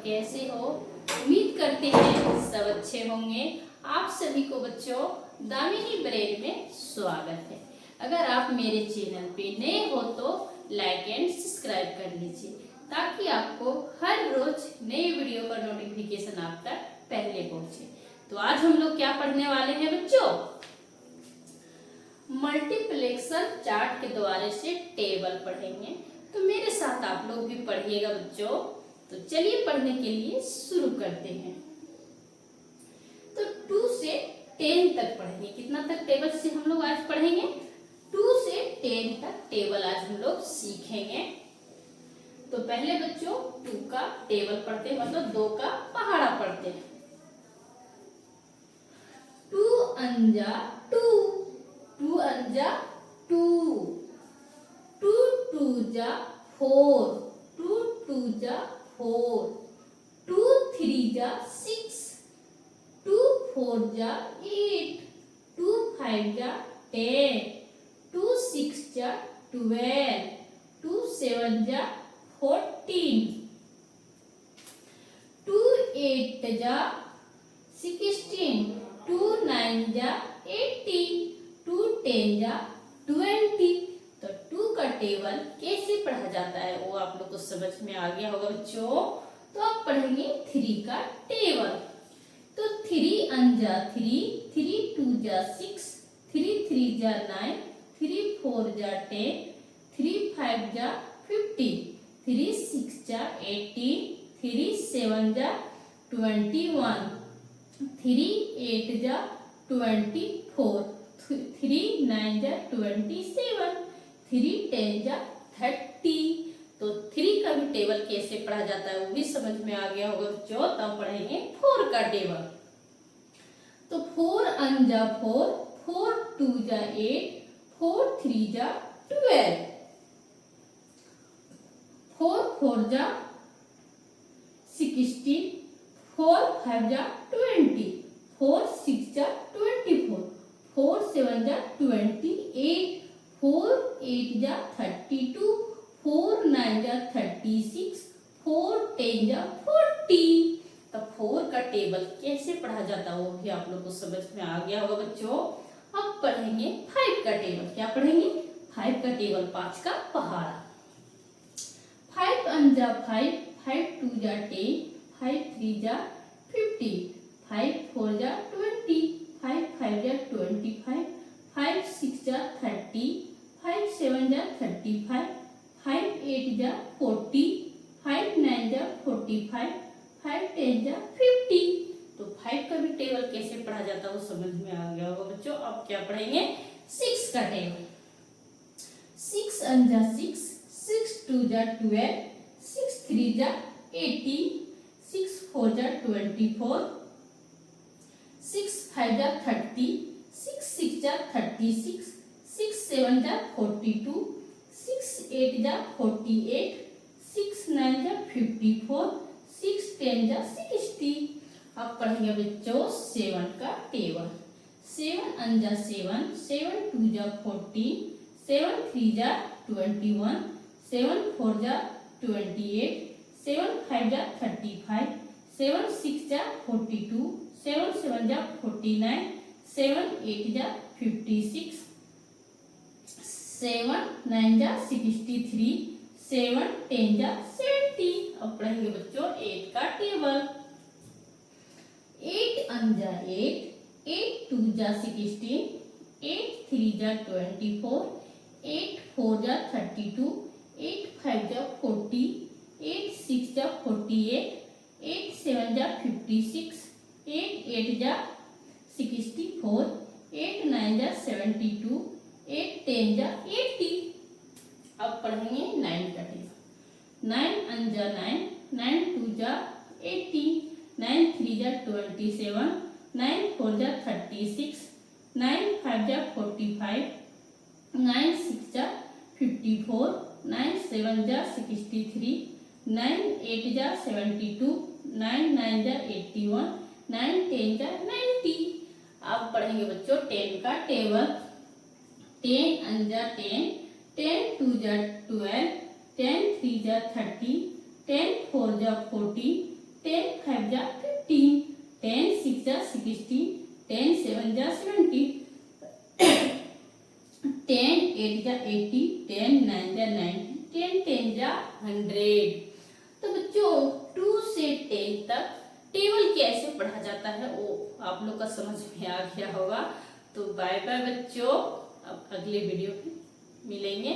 कैसे हो? उम्मीद करते हैं सब अच्छे होंगे। आप सभी को बच्चों दामिनी ब्रेन में स्वागत है। अगर आप मेरे चैनल पे नए हो तो लाइक एंड सब्सक्राइब कर लीजिए ताकि आपको हर रोज नई वीडियो का नोटिफिकेशन आप तक पहले पहुंचे। तो आज हम लोग क्या पढ़ने वाले हैं बच्चों? मल्टीप्लेक्सन चार्ट के द्वारा से टेबल पढ़ेंगे। तो मेरे साथ आप लोग भी पढ़िएगा बच्चों। तो चलिए पढ़ने के लिए शुरू करते हैं। तो 2 से 10 तक पढ़ेंगे। कितना तक टेबल से हम लोग आज पढ़ेंगे? 2 से 10 तक टेबल आज हम लोग सीखेंगे। तो पहले बच्चों 2 का टेबल पढ़ते हैं, मतलब 2 का पहाड़ा पढ़ते हैं। 2 अंजा 2, 2 अंजा 2, 2 2 जा 4, 2 2 जा 4, 2 3 जा 6, 2 4 जा 8, 2 5 जा 10, 2 6 जा 12, 2 7 जा 14, 2 8 जा 16, 2 9 जा 18, 2 10 जा 20। तो 2 का टेबल कैसे पढ़ा जाता है वो आप लोग को समझ में आ गया होगा बच्चों। तो आप पढ़ेंगे 3 का टेबल। तो 3 अंजा 3, 3 2 जा 6, 3 3 जा 9, 3 4 जा 10, 3 5 जा 15, 3 6 जा 18, 3 7 जा 21, 3 8 जा 24, 3 9 जा 27, 3 10 जा 30। तो 3 का भी टेबल कैसे पढ़ा जाता है वो भी समझ में आ गया होगा बच्चों। तब पढ़ेंगे 4 का टेबल। तो 4 अंजा 4, 4 2 जा 8, 4 3 जा 12, 4 4 जा 16, 4 5 जा 20, 4 6 जा 24, 4 7 जा 28, 4 8 जा 32, 4 9 जा 36, 4 10 जा 40। तो 4 का टेबल कैसे पढ़ा जाता है वो भी आप लोग को समझ में आ गया होगा बच्चों। अब पढ़ेंगे 5 का टेबल। क्या पढ़ेंगे? 5 का टेबल, 5 का पहाड़ा। 5 अंजा 5, 5 2 जा 10, 5 3 जा 15, 5 4 जा 20, 5 5 जा 25, 5 6 जा 30, 5 7 जा 35, 5 8 जा 40, 5 9 जा 45, 5 10 जा 50। तो 5 का भी टेबल कैसे पढ़ा जाता है वो समझ में आ गया होगा बच्चों। अब क्या पढ़ेंगे? 6 का टेबल। 6 अंजा 6, 6 2 जा 12, 6 3 जा 18, 6 4 जा 24, 6 5 जा 30, 6 6 जा 36, 6 7 जा 42, 6 8 जा 48, 6 9 जा 54, 6 10 जा 60। अब पढ़ेंगे बच्चों 7 का टेबल। 7 अंजा 7, 7 2 जा 14, 7 3 जा 21, 7 4 जा 28, 7 5 जा 35, 7 6 जा 42, 7 7 जा 49, 7 8 जा 56, 7 9 जा 63, 7 10 जा 70। अब पढ़ेंगे बच्चों 8 का टेबल। 8 अंजा 8, 8 2 जा 16, 8 3 जा 24, 8 4 जा 32, 8 5 जा 40, 8 6 जा 48, 8 7 जा 56, 8 8 जा 64, 8 9 जा 72, 8 10 जा 80। अब पढ़ेंगे 9 का टेबल। 9 अंजा 9, 9 2 जा 18, 9 3 जा 27, 9 4 जा 36, 9 5 जा 45, 9 6 जा 54, 9 7 जा 63, 9 8 जा 72, 9 9 जा 81, 9 10 जा 90। अब पढ़ेंगे बच्चों 10 का टेबल। 10 अंजा 10, 10 2 जा 12, 10 3 जा 30, 10 4 जा 40, 10 5 जा 15, 10 6 जा 16, 10 7 जा 70, 10 8 जा 80, 10 9 जा 90, 10 10 जा 100। तो बच्चों 2 से 10 तक टेबल कैसे पढ़ा जाता है वो आप लोग का समझ में आ गया होगा। तो बाय बाय बच्चों, अब अगले वीडियो में मिलेंगे।